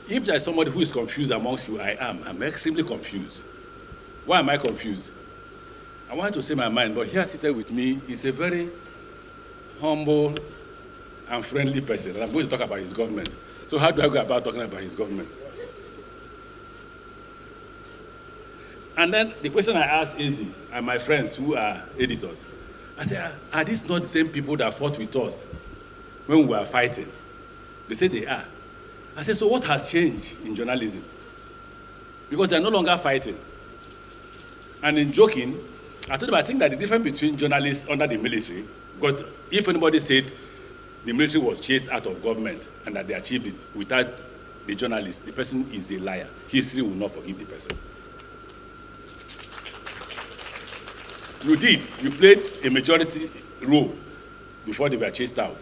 If there's somebody who is confused amongst you, I am. I'm extremely confused. Why am I confused? I want to say my mind, but here seated with me is a very humble and friendly person. And I'm going to talk about his government. So how do I go about talking about his government? And then the question I asked Izzy and my friends who are editors, I said, are these not the same people that fought with us when we were fighting? They said they are. I said, so what has changed in journalism? Because they're no longer fighting. And in joking, I told them I think that the difference between journalists under the military, because if anybody said the military was chased out of government and that they achieved it without the journalist, the person is a liar. History will not forgive the person. You did. You played a majority role before they were chased out.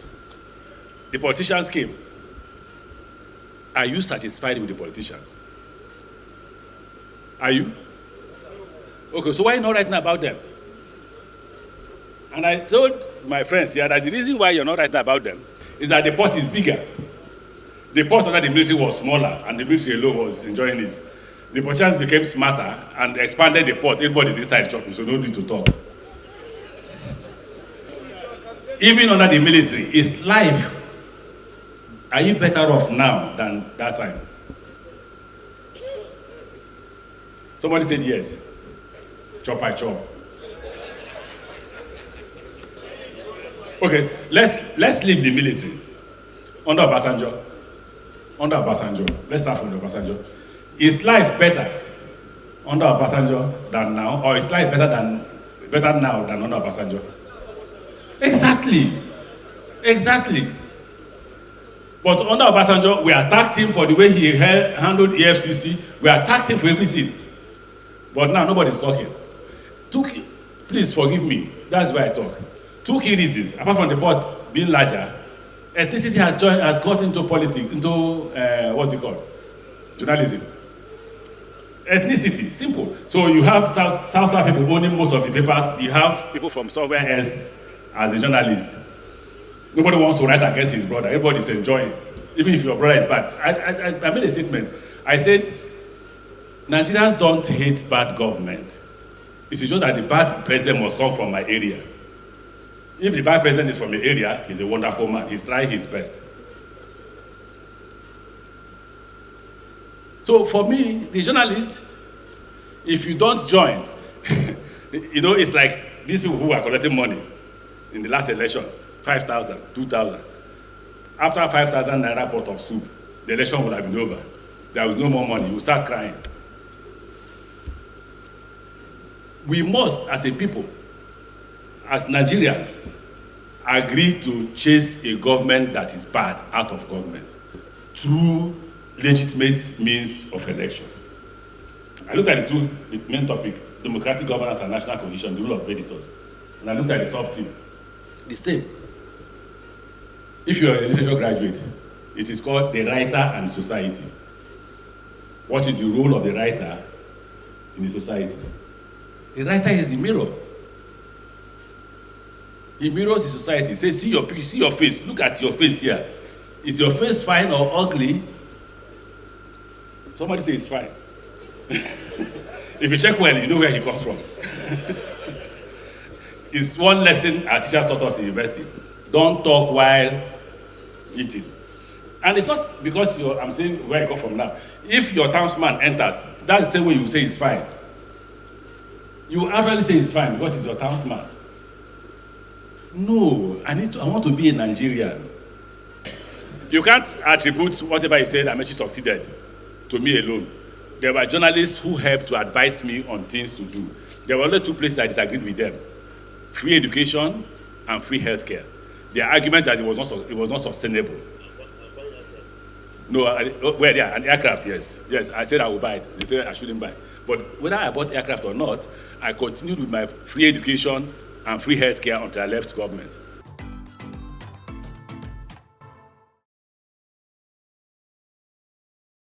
The politicians came. Are you satisfied with the politicians? Are you? Okay, so why are you not writing about them? And I told my friends here that the reason why you're not writing about them is that the pot is bigger. The pot under the military was smaller, and the military alone was enjoying it. The politicians became smarter and expanded the pot. Everybody's inside shopping, so no need to talk. Even under the military, is life. Are you better off now than that time? Somebody said yes. Chop by chop. Okay, let's leave the military. Under Obasanjo. Let's start from the Obasanjo. Is life better under Obasanjo than now, or is life better now than under Obasanjo? Exactly. But under Obasanjo, we attacked him for the way he handled EFCC. We attacked him for everything. But now nobody's talking. Please forgive me. That's why I talk. 2 key reasons. Apart from the pot being larger, ethnicity has got into politics, what's it called? Journalism. Ethnicity, simple. So you have South people owning most of the papers. You have people from somewhere else as a journalist. Nobody wants to write against his brother. Everybody's enjoying, even if your brother is bad. I made a statement. I said, Nigerians don't hate bad government. It's just that the bad president must come from my area. If the bad president is from your area, he's a wonderful man. He's trying his best. So for me, the journalist, if you don't join, it's like these people who are collecting money in the last election, 5,000, 2,000. After 5,000 naira pot of soup, the election would have been over. There was no more money. You start crying. We must, as a people, as Nigerians, agree to chase a government that is bad out of government through legitimate means of election. I looked at the main topic, democratic governance and national cohesion, the rule of editors. And I looked at the sub-team. The same. If you're a literature graduate, it is called the writer and society. What is the role of the writer in the society? The writer is the mirror. He mirrors the society. He says, see your face. Look at your face here. Is your face fine or ugly? Somebody say it's fine. If you check well, you know where he comes from. It's one lesson our teachers taught us in university. Don't talk while eating. And it's not because I'm saying where you come from now. If your townsman enters, that's the same way you say it's fine. You actually say it's fine because it's your townsman. No, I want to be a Nigerian. You can't attribute whatever he said, Amaechi succeeded, to me alone. There were journalists who helped to advise me on things to do. There were only 2 places I disagreed with them: free education and free healthcare. Their argument that it was not sustainable. No, an aircraft, yes. Yes, I said I would buy it. They said I shouldn't buy it. But whether I bought aircraft or not, I continued with my free education and free healthcare until I left government.